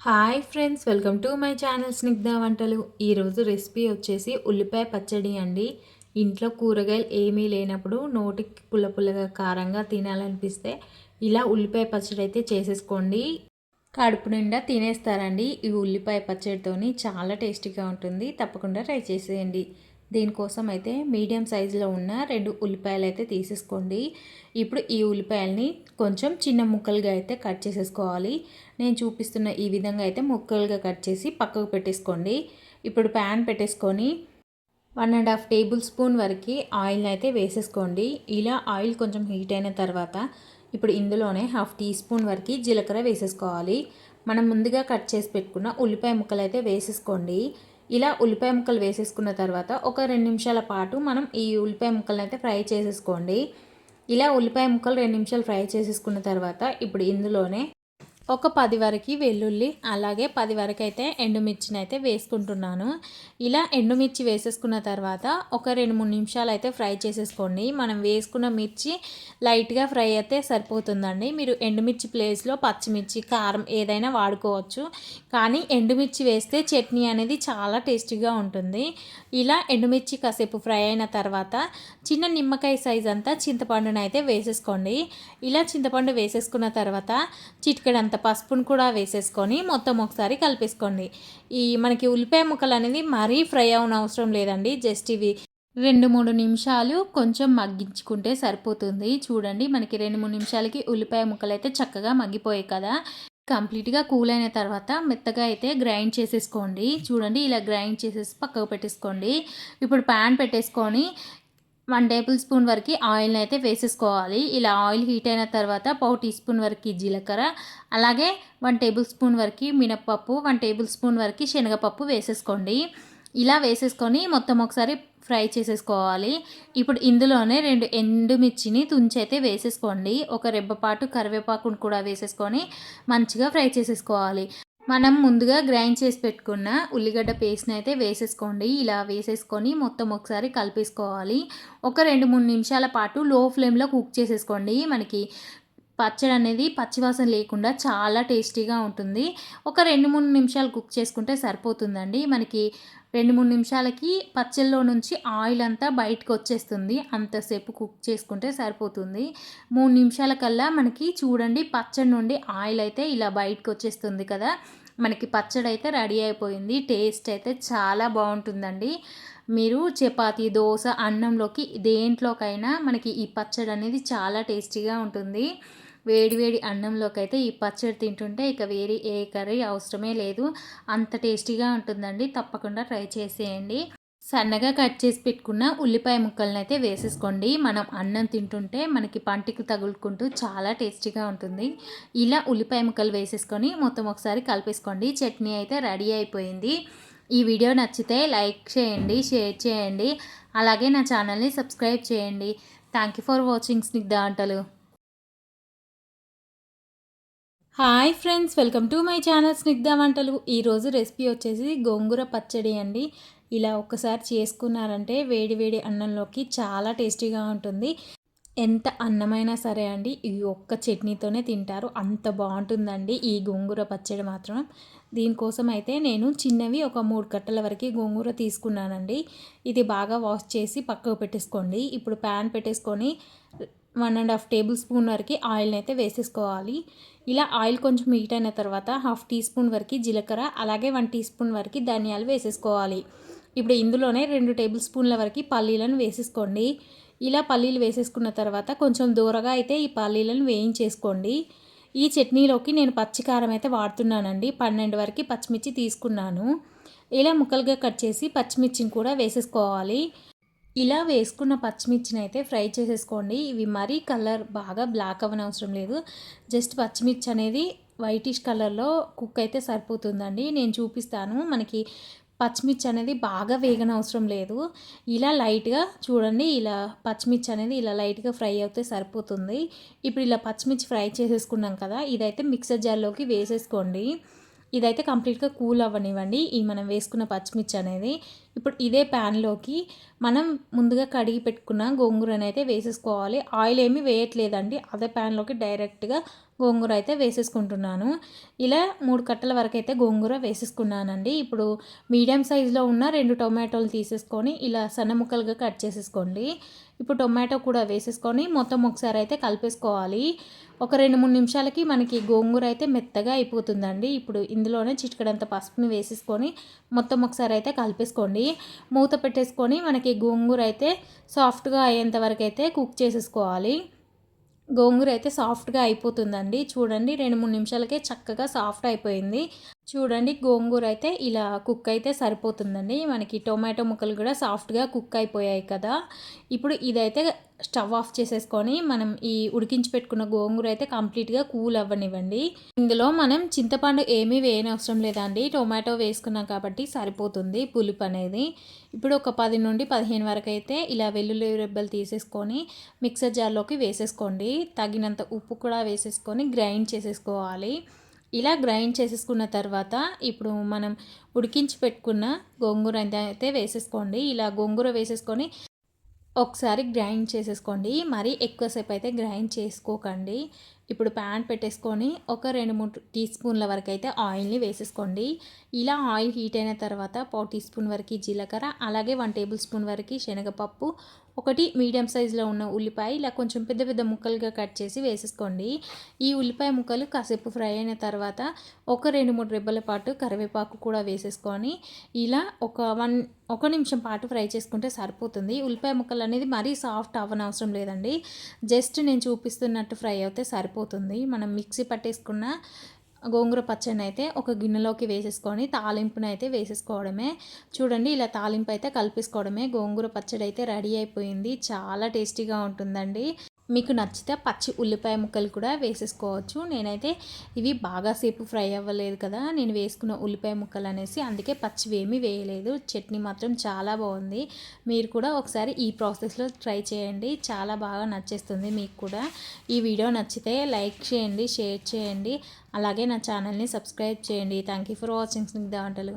Hi friends, welcome to my channel Snigdha వంటలు. ఈరోజు recipe వచ్చేసి ఉల్లిపాయ పచ్చడి అండి. ఇంట్లో కూరగాయలు ఏమీ లేనప్పుడు నోటికి పుల్ల పుల్లగా కారంగా తినాలనిపిస్తే ఇలా ఉల్లిపాయ పచ్చడి అయితే చేసేసుకోండి. కడుపు నిండా తినేస్తారండి. ఈ ఉల్లిపాయ పచ్చడితోని చాలా టేస్టీగా ఉంటుంది. తప్పకుండా ట్రై చేసేయండి. దీనికోసం అయితే మీడియం సైజులో ఉన్న 2 ఉల్లిపాయలు అయితే తీసేసుకోండి. ఇప్పుడు ఈ ఉల్లిపాయలని కొంచెం చిన్న ముక్కలుగా అయితే కట్ చేసేసుకోవాలి. నేను చూపిస్తున్న ఈ విధంగా అయితే ముక్కలుగా కట్ చేసి పక్కకు పెట్టేసుకోండి. ఇప్పుడు ప్యాన్ పెట్టేసుకొని 1.5 టేబుల్ స్పూన్ వరకు ఆయిల్ని అయితే వేసేసుకోండి. ఇలా ఆయిల్ కొంచెం హీట్ అయిన తర్వాత ఇప్పుడు ఇందులోనే 1/2 టీ స్పూన్ వరకు జీలకర్ర వేసేసుకోవాలి. మనం ముందుగా కట్ చేసి పెట్టుకున్న ఉల్లిపాయ ముక్కలు అయితే వేసేసుకోండి. ఇలా ఉల్లిపాయ ముక్కలు వేసేసుకున్న తర్వాత ఒక 2 నిమిషాల పాటు మనం ఈ ఉల్లిపాయ ముక్కలను అయితే ఫ్రై చేసేసుకోండి. ఇలా ఉల్లిపాయ ముక్కలు 2 నిమిషాలు ఫ్రై చేసేసుకున్న తర్వాత ఇప్పుడు ఇందులోనే ఒక 10 వరకు వెల్లుల్లి, అలాగే 10 వరకు అయితే ఎండుమిర్చిని అయితే వేసుకుంటున్నాను. ఇలా ఎండుమిర్చి వేసేసుకున్న తర్వాత ఒక 2-3 నిమిషాలు అయితే ఫ్రై చేసేసుకోండి. మనం వేసుకున్న మిర్చి లైట్గా ఫ్రై అయితే సరిపోతుందండి. మీరు ఎండుమిర్చి ప్లేస్లో పచ్చిమిర్చి, కారం ఏదైనా వాడుకోవచ్చు. కానీ ఎండుమిర్చి వేస్తే చట్నీ అనేది చాలా టేస్టీగా ఉంటుంది. ఇలా ఎండుమిర్చి కాసేపు ఫ్రై అయిన తర్వాత చిన్న నిమ్మకాయ సైజ్ అంతా చింతపండుని అయితే వేసేసుకోండి. ఇలా చింతపండు వేసేసుకున్న తర్వాత చిటికెడంత పసుపును కూడా వేసేసుకొని మొత్తం ఒకసారి కలిపేసుకోండి. మనకి ఉల్లిపాయ ముక్కలు అనేది మరీ ఫ్రై అవన అవసరం లేదండి. జస్ట్ ఇవి 2-3 నిమిషాలు కొంచెం మగ్గించుకుంటే సరిపోతుంది. చూడండి, మనకి 2-3 నిమిషాలకి ఉల్లిపాయ ముక్కలు అయితే చక్కగా మగ్గిపోయాయి కదా. కంప్లీట్గా కూల్ అయిన తర్వాత మెత్తగా అయితే గ్రైండ్ చేసేసుకోండి. చూడండి, ఇలా గ్రైండ్ చేసేసి పక్కకు పెట్టేసుకోండి. ఇప్పుడు ప్యాన్ పెట్టేసుకొని 1 టేబుల్ స్పూన్ వరకు ఆయిల్ని అయితే వేసేసుకోవాలి. ఇలా ఆయిల్ హీట్ అయిన తర్వాత 1/4 టీ స్పూన్ వరకు జీలకర్ర, అలాగే 1 టేబుల్ స్పూన్ వరకు మినప్పప్పు, 1 టేబుల్ స్పూన్ వరకు శనగపప్పు వేసేసుకోండి. ఇలా వేసేసుకొని మొత్తం ఒకసారి ఫ్రై చేసేసుకోవాలి. ఇప్పుడు ఇందులోనే 2 ఎండుమిర్చిని తుంచి అయితే వేసేసుకోండి. ఒక రెబ్బపాటు కరివేపాకును కూడా వేసేసుకొని మంచిగా ఫ్రై చేసేసుకోవాలి. మనం ముందుగా గ్రైండ్ చేసి పెట్టుకున్న ఉల్లిగడ్డ పేస్ట్ని అయితే వేసేసుకోండి. ఇలా వేసేసుకొని మొత్తం ఒకసారి కలిపేసుకోవాలి. ఒక 2-3 నిమిషాల పాటు లో ఫ్లేమ్లో కుక్ చేసేసుకోండి. మనకి పచ్చడి అనేది పచ్చివాసన లేకుండా చాలా టేస్టీగా ఉంటుంది. ఒక 2-3 నిమిషాలు కుక్ చేసుకుంటే సరిపోతుందండి. మనకి 2-3 నిమిషాలకి పచ్చళ్ళలో నుంచి ఆయిల్ అంతా బయటకు వచ్చేస్తుంది. అంతసేపు కుక్ చేసుకుంటే సరిపోతుంది. 3 నిమిషాల కల్లా మనకి చూడండి, పచ్చడి నుండి ఆయిల్ అయితే ఇలా బయటకు వచ్చేస్తుంది కదా. మనకి పచ్చడి అయితే రెడీ అయిపోయింది. టేస్ట్ అయితే చాలా బాగుంటుందండి. మీరు చపాతీ, దోశ, అన్నంలోకి దేంట్లోకైనా మనకి ఈ పచ్చడి అనేది చాలా టేస్టీగా ఉంటుంది. వేడి వేడి అన్నంలోకి అయితే ఈ పచ్చడి తింటుంటే ఇక వేరే ఏ కర్రీ అవసరమే లేదు. అంత టేస్టీగా ఉంటుందండి. తప్పకుండా ట్రై చేసేయండి. సన్నగా కట్ చేసి పెట్టుకున్న ఉల్లిపాయ ముక్కలను అయితే వేసేసుకోండి. మనం అన్నం తింటుంటే మనకి పంటికి తగులుకుంటూ చాలా టేస్టీగా ఉంటుంది. ఇలా ఉల్లిపాయ ముక్కలు వేసేసుకొని మొత్తం ఒకసారి కలిపేసుకోండి. చట్నీ అయితే రెడీ అయిపోయింది. ఈ వీడియో నచ్చితే లైక్ చేయండి, షేర్ చేయండి, అలాగే నా ఛానల్ని సబ్స్క్రైబ్ చేయండి. Thank you for watching Snigdha వంటలు. Hi friends, welcome to my channel Snigdha వంటలు. ఈరోజు రెసిపీ వచ్చేసి గోంగూర పచ్చడి అండి. ఇలా ఒక్కసారి చేసుకున్నారంటే వేడి వేడి అన్నంలోకి చాలా టేస్టీగా ఉంటుంది. ఎంత అన్నమైనా సరే అండి, ఈ ఒక్క చట్నీతోనే తింటారు. అంత బాగుంటుందండి ఈ గోంగూర పచ్చడి మాత్రం. దీనికోసం అయితే నేను చిన్నవి ఒక 3 కట్టల వరకు గోంగూర తీసుకున్నానండి. ఇది బాగా వాష్ చేసి పక్కకు పెట్టేసుకోండి. ఇప్పుడు ప్యాన్ పెట్టేసుకొని 1.5 టేబుల్ స్పూన్ వరకు ఆయిల్ని అయితే వేసేసుకోవాలి. ఇలా ఆయిల్ కొంచెం హీట్ అయిన తర్వాత 1/2 టీ స్పూన్ వరకు జీలకర్ర, అలాగే 1 టీ స్పూన్ వరకు ధనియాలు వేసేసుకోవాలి. ఇప్పుడు ఇందులోనే 2 టేబుల్ స్పూన్ల వరకు పల్లీలను వేసేసుకోండి. ఇలా పల్లీలు వేసేసుకున్న తర్వాత కొంచెం దూరగా అయితే ఈ పల్లీలను వేయించేసుకోండి. ఈ చట్నీలోకి నేను పచ్చికారం అయితే వాడుతున్నానండి. 12 వరకు పచ్చిమిర్చి తీసుకున్నాను. ఇలా ముక్కలుగా కట్ చేసి పచ్చిమిర్చిని కూడా వేసేసుకోవాలి. ఇలా వేసుకున్న పచ్చిమిర్చిని అయితే ఫ్రై చేసేసుకోండి. ఇవి మరీ కలర్ బాగా బ్లాక్ అవ్వనవసరం లేదు. జస్ట్ పచ్చిమిర్చి అనేది వైటిష్ కలర్లో కుక్ అయితే సరిపోతుందండి. నేను చూపిస్తాను. మనకి పచ్చిమిర్చి అనేది బాగా వేగనవసరం లేదు. ఇలా లైట్గా చూడండి, ఇలా పచ్చిమిర్చి అనేది ఇలా లైట్గా ఫ్రై అవుతే సరిపోతుంది. ఇప్పుడు ఇలా పచ్చిమిర్చి ఫ్రై చేసేసుకున్నాం కదా, ఇదైతే మిక్సర్ జార్లోకి వేసేసుకోండి. ఇదైతే కంప్లీట్గా కూల్ అవ్వనివ్వండి, ఈ మనం వేసుకున్న పచ్చిమిర్చి అనేది. ఇప్పుడు ఇదే ప్యాన్లోకి మనం ముందుగా కడిగి పెట్టుకున్న గోంగూరని అయితే వేసేసుకోవాలి. ఆయిల్ ఏమీ వేయట్లేదండి, అదే ప్యాన్లోకి డైరెక్ట్గా గోంగూర అయితే వేసేసుకుంటున్నాను. ఇలా 3 కట్టల వరకు అయితే గోంగూర వేసేసుకున్నానండి. ఇప్పుడు మీడియం సైజులో ఉన్న 2 టొమాటోలు తీసేసుకొని ఇలా సన్న ముక్కలుగా కట్ చేసేసుకోండి. ఇప్పుడు టొమాటో కూడా వేసేసుకొని మొత్తం ఒకసారి అయితే కలిపేసుకోవాలి. ఒక 2-3 నిమిషాలకి మనకి గోంగూర అయితే మెత్తగా అయిపోతుందండి. ఇప్పుడు ఇందులోనే చిటికెడంత పసుపుని వేసేసుకొని మొత్తం ఒకసారి అయితే కలిపేసుకోండి. మూత పెట్టేసుకొని మనకి గోంగూర అయితే సాఫ్ట్గా అయ్యేంత వరకు అయితే కుక్ చేసేసుకోవాలి. గోంగూర అయితే సాఫ్ట్గా అయిపోతుందండి. చూడండి 2-3 నిమిషాలకే చక్కగా సాఫ్ట్ అయిపోయింది. చూడండి గోంగూర అయితే ఇలా కుక్ అయితే సరిపోతుందండి. మనకి టొమాటో ముక్కలు కూడా సాఫ్ట్గా కుక్ అయిపోయాయి కదా. ఇప్పుడు ఇదైతే స్టవ్ ఆఫ్ చేసేసుకొని మనం ఈ ఉడికించి పెట్టుకున్న గోంగూర అయితే కంప్లీట్గా కూల్ అవ్వనివ్వండి. ఇందులో మనం చింతపండు ఏమీ వేయనవసరం లేదండి. టొమాటో వేసుకున్నాం కాబట్టి సరిపోతుంది పులుపు అనేది. ఇప్పుడు ఒక 10 నుండి 15 వరకు అయితే ఇలా వెల్లుల్లి రెబ్బలు తీసేసుకొని మిక్సర్ జార్లోకి వేసేసుకోండి. తగినంత ఉప్పు కూడా వేసేసుకొని గ్రైండ్ చేసేసుకోవాలి. ఇలా గ్రైండ్ చేసేసుకున్న తర్వాత ఇప్పుడు మనం ఉడికించి పెట్టుకున్న గోంగూర అయితే వేసేసుకోండి. ఇలా గోంగూర వేసేసుకొని ఒకసారి గ్రైండ్ చేసేసుకోండి. మరీ ఎక్కువసేపు అయితే గ్రైండ్ చేసుకోకండి. ఇప్పుడు ప్యాన్ పెట్టేసుకొని ఒక 2-3 టీ స్పూన్ల వరకు అయితే ఆయిల్ని వేసేసుకోండి. ఇలా ఆయిల్ హీట్ అయిన తర్వాత 1/4 టీ స్పూన్ వరకు జీలకర్ర, అలాగే 1 టేబుల్ స్పూన్ వరకు శనగపప్పు, ఒకటి మీడియం సైజులో ఉన్న ఉల్లిపాయ ఇలా కొంచెం పెద్ద పెద్ద ముక్కలుగా కట్ చేసి వేసేసుకోండి. ఈ ఉల్లిపాయ ముక్కలు కాసేపు ఫ్రై అయిన తర్వాత ఒక 2-3 రెబ్బల పాటు కరివేపాకు కూడా వేసేసుకొని ఇలా ఒక నిమిషం పాటు ఫ్రై చేసుకుంటే సరిపోతుంది. ఉల్లిపాయ ముక్కలు అనేది మరీ సాఫ్ట్ అవ్వనవసరం లేదండి. జస్ట్ నేను చూపిస్తున్నట్టు ఫ్రై అయితే సరిపోతుంది. మనం మిక్సీ పట్టేసుకున్న గోంగూర పచ్చడిని అయితే ఒక గిన్నెలోకి వేసేసుకొని తాలింపుని అయితే వేసేసుకోవడమే. చూడండి ఇలా తాలింపు అయితే కలిపేసుకోవడమే. గోంగూర పచ్చడి అయితే రెడీ అయిపోయింది. చాలా టేస్టీగా ఉంటుందండి. మీకు నచ్చితే పచ్చి ఉల్లిపాయ ముక్కలు కూడా వేసేసుకోవచ్చు. నేనైతే ఇవి బాగా సేపు ఫ్రై అవ్వలేదు కదా, నేను వేసుకున్న ఉల్లిపాయ ముక్కలు అనేసి అందుకే పచ్చివి ఏమీ వేయలేదు. చట్నీ మాత్రం చాలా బాగుంది. మీరు కూడా ఒకసారి ఈ ప్రాసెస్లో ట్రై చేయండి. చాలా బాగా నచ్చేస్తుంది మీకు కూడా. ఈ వీడియో నచ్చితే లైక్ చేయండి, షేర్ చేయండి, అలాగే నా ఛానల్ని సబ్స్క్రైబ్ చేయండి. Thank you for watching Snigdha వంటలు.